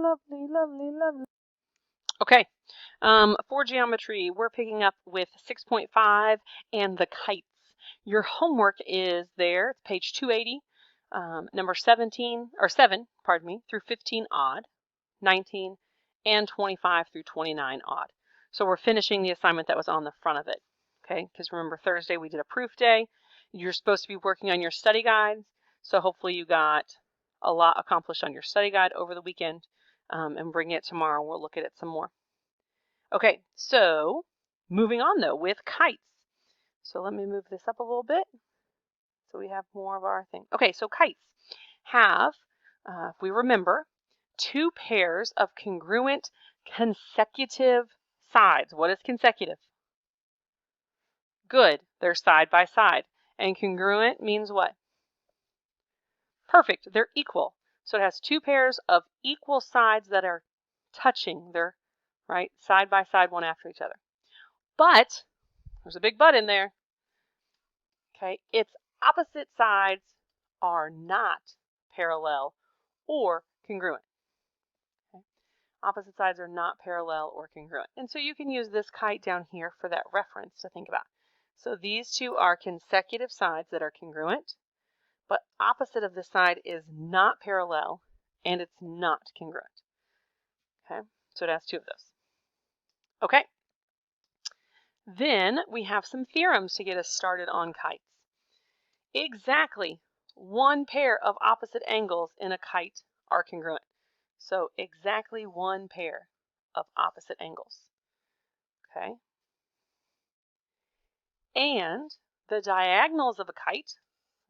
lovely, lovely, lovely. Okay, for geometry, we're picking up with 6.5 and the kites. Your homework is there. It's page 280, number 17, or 7, pardon me, through 15 odd, 19, and 25 through 29 odd. So we're finishing the assignment that was on the front of it, okay? Because remember, Thursday we did a proof day. You're supposed to be working on your study guides, so hopefully you got a lot accomplished on your study guide over the weekend, and bring it tomorrow. We'll look at it some more. Okay, so moving on though with kites. So let me move this up a little bit so we have more of our thing. Okay, so kites have, if we remember, two pairs of congruent consecutive sides. What is consecutive? Good, they're side by side. And congruent means what? Perfect, they're equal. So it has two pairs of equal sides that are touching. They're right side by side, one after each other. But there's a big but in there. Okay, its opposite sides are not parallel or congruent. Okay? Opposite sides are not parallel or congruent. And so you can use this kite down here for that reference to think about. So these two are consecutive sides that are congruent, but opposite of the side is not parallel and it's not congruent. Okay, so it has two of those. Okay, then we have some theorems to get us started on kites. Exactly one pair of opposite angles in a kite are congruent. So exactly one pair of opposite angles. Okay. And the diagonals of a kite,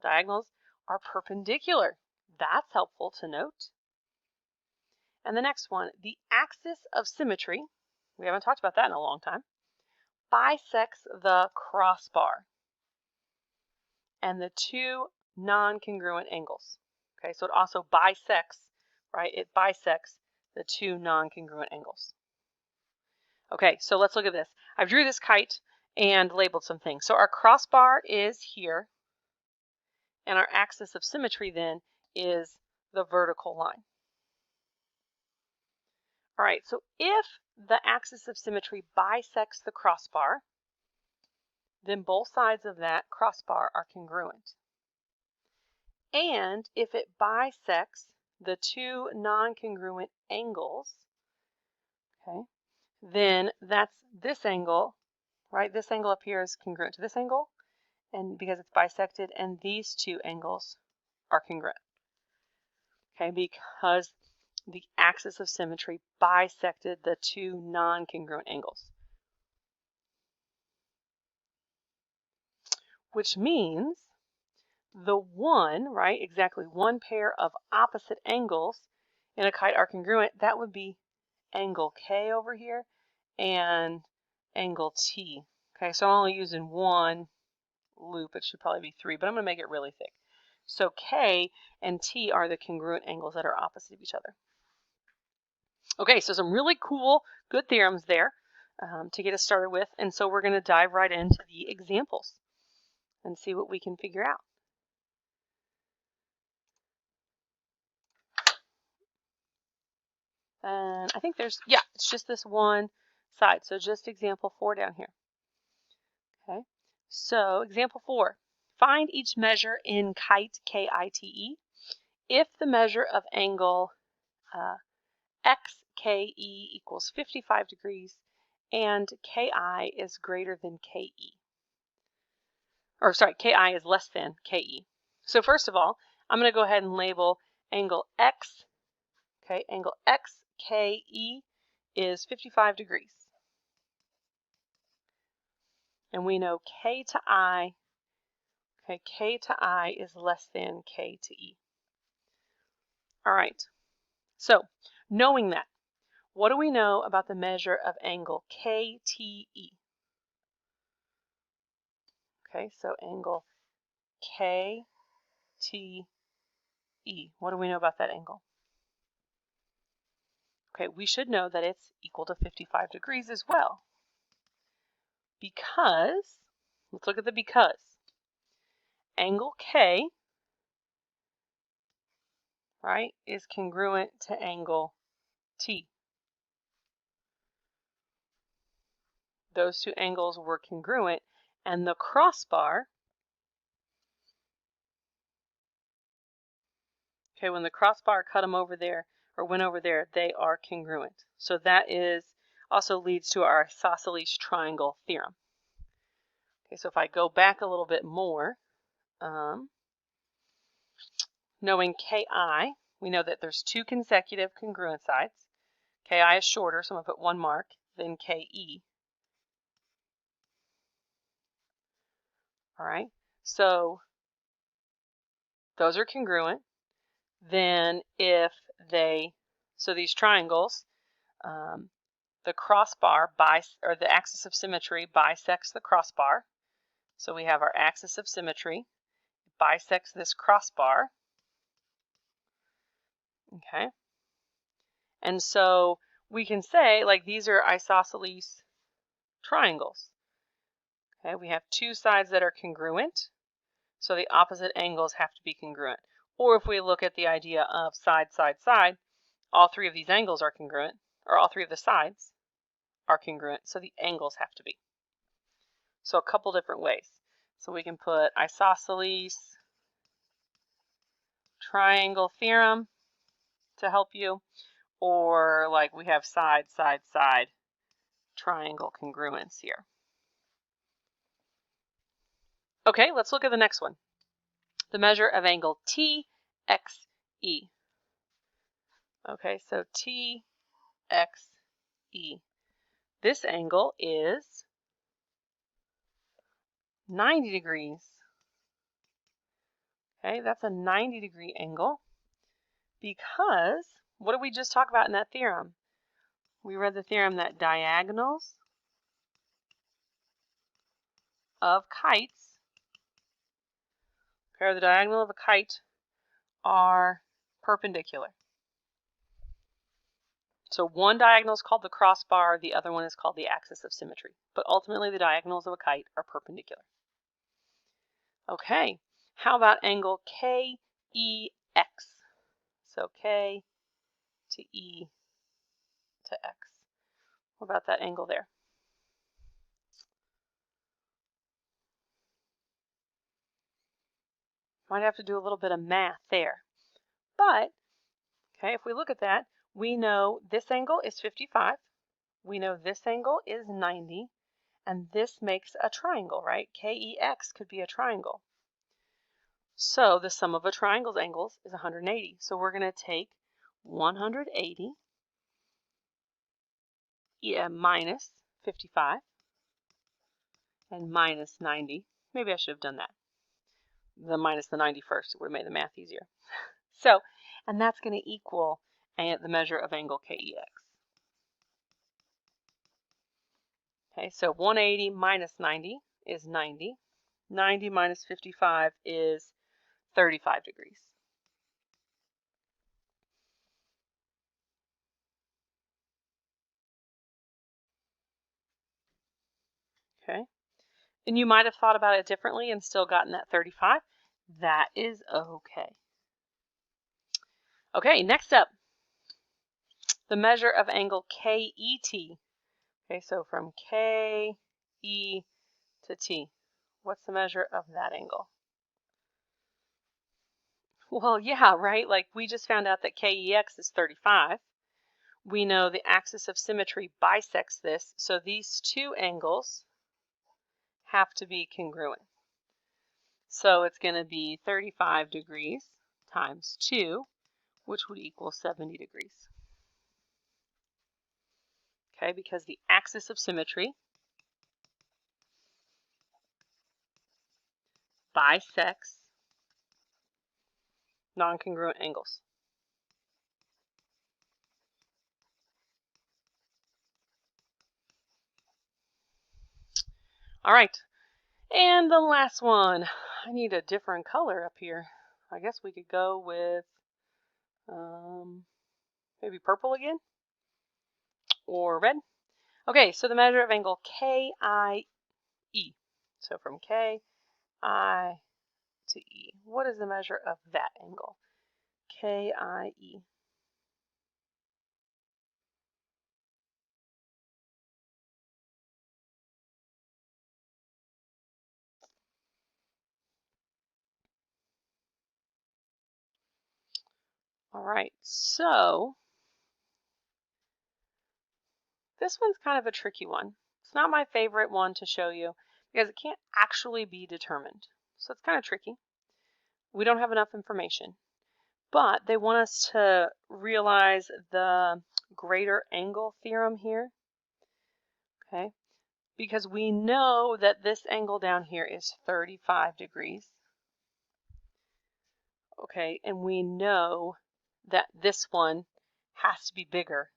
diagonals are perpendicular. That's helpful to note. And the next one, the axis of symmetry, we haven't talked about that in a long time, bisects the crossbar and the two non-congruent angles. Okay, so it also bisects, right? It bisects the two non-congruent angles. Okay, so let's look at this. I drew this kite and labeled some things. So our crossbar is here, and our axis of symmetry then is the vertical line. All right, so if the axis of symmetry bisects the crossbar, then both sides of that crossbar are congruent. And if it bisects the two non-congruent angles, okay, then that's this angle, right? This angle up here is congruent to this angle, and because it's bisected, and these two angles are congruent, okay, because the axis of symmetry bisected the two non-congruent angles. Which means the one, right, exactly one pair of opposite angles in a kite are congruent. That would be angle K over here and angle T. Okay, so I'm only using one loop. It should probably be three, but I'm going to make it really thick. So K and T are the congruent angles that are opposite of each other. Okay, so some really cool, good theorems there to get us started with. And so we're going to dive right into the examples and see what we can figure out. And I think there's, yeah, it's just this one side. So just example 4 down here. Okay, so example 4, find each measure in kite, K-I-T-E, if the measure of angle XKE equals 55 degrees and KI is greater than KE. Or sorry, KI is less than KE. So first of all, I'm going to go ahead and label angle X. Okay, angle XKE is 55 degrees. And we know K to I, okay, K to I is less than K to E. All right, so knowing that, what do we know about the measure of angle KTE? Okay, so angle KTE. What do we know about that angle? Okay, we should know that it's equal to 55 degrees as well. Because, let's look at the because. Angle K, right, is congruent to angle T. Those two angles were congruent, and the crossbar, okay, when the crossbar cut them over there or went over there, they are congruent. So that also leads to our isosceles triangle theorem. Okay, so if I go back a little bit more, knowing Ki, we know that there's two consecutive congruent sides. Ki is shorter, so I'm going to put 1 mark, then Ke. All right, so those are congruent. Then so these triangles, the crossbar or the axis of symmetry bisects the crossbar. So we have our axis of symmetry bisects this crossbar. Okay, and so we can say, like, these are isosceles triangles. Okay, we have two sides that are congruent, so the opposite angles have to be congruent. Or if we look at the idea of side, side, side, all three of these angles are congruent, or all three of the sides are congruent, so the angles have to be. So a couple different ways. So we can put isosceles triangle theorem to help you, or like we have side, side, side triangle congruence here. Okay, let's look at the next one. The measure of angle TXE. Okay, so TXE. This angle is 90 degrees. Okay, that's a 90-degree angle because what did we just talk about in that theorem? We read the theorem that diagonals of kites, okay, the diagonal of a kite are perpendicular. So one diagonal is called the crossbar, the other one is called the axis of symmetry. But ultimately the diagonals of a kite are perpendicular. Okay, how about angle KEX? So K to E to X. What about that angle there? Might have to do a little bit of math there. But, okay, if we look at that, we know this angle is 55. We know this angle is 90. And this makes a triangle, right? KEX could be a triangle. So the sum of a triangle's angles is 180. So we're going to take 180 minus 55 and minus 90. Maybe I should have done that. The minus the 90 first. It would have made the math easier. So, and that's going to equal the measure of angle KEX. Okay, so 180 minus 90 is 90. 90 minus 55 is 35 degrees. Okay, and you might have thought about it differently and still gotten that 35. That is okay. Okay, next up, the measure of angle KET. Okay, so from KE to T, what's the measure of that angle? Well, yeah, right? Like we just found out that KEX is 35. We know the axis of symmetry bisects this, so these two angles have to be congruent. So it's going to be 35 degrees times 2, which would equal 70 degrees. Okay, because the axis of symmetry bisects non-congruent angles. All right, and the last one. I need a different color up here. I guess we could go with maybe purple again or red. Okay, so the measure of angle KIE. So from KI to E. What is the measure of that angle? KIE. All right, so this one's kind of a tricky one. It's not my favorite one to show you because it can't actually be determined. So it's kind of tricky. We don't have enough information. But they want us to realize the greater angle theorem here. Okay, because we know that this angle down here is 35 degrees. Okay, and we know that this one has to be bigger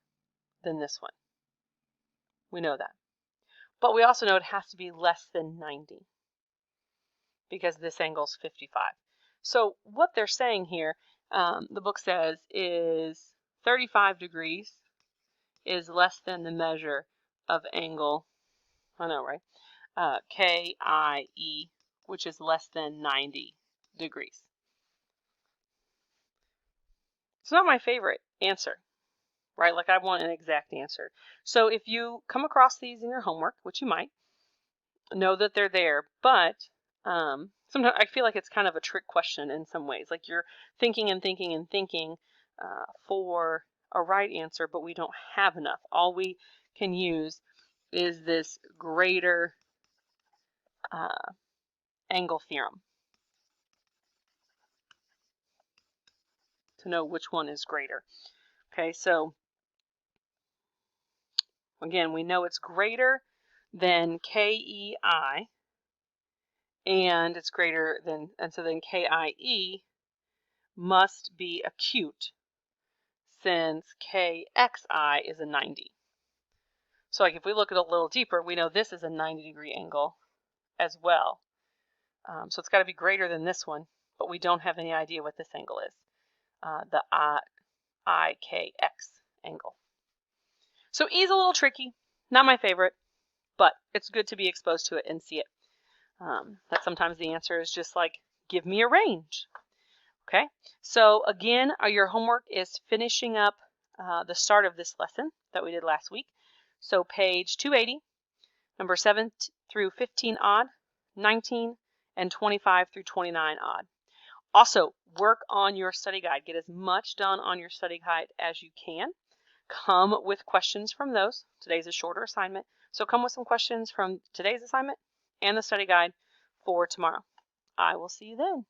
than this one. We know that. But we also know it has to be less than 90 because this angle is 55. So what they're saying here, the book says, is 35 degrees is less than the measure of angle, I know, right? KIE, which is less than 90 degrees. It's not my favorite answer, right? Like I want an exact answer. So if you come across these in your homework, which you might, know that they're there, but sometimes I feel like it's kind of a trick question in some ways. Like you're thinking and thinking and thinking for a right answer, but we don't have enough. All we can use is this greater angle theorem to know which one is greater. Okay, so again, we know it's greater than KEI, and it's greater than, and so then KIE must be acute since KXI is a 90. So like if we look at a little deeper, we know this is a 90-degree angle as well. So it's got to be greater than this one, but we don't have any idea what this angle is, the IKX angle. So E is a little tricky, not my favorite, but it's good to be exposed to it and see it. That sometimes the answer is just like, give me a range. Okay, so again, your homework is finishing up the start of this lesson that we did last week. So page 280, number 7 through 15 odd, 19, and 25 through 29 odd. Also, work on your study guide. Get as much done on your study guide as you can. Come with questions from those. Today's a shorter assignment, so come with some questions from today's assignment and the study guide for tomorrow. I will see you then.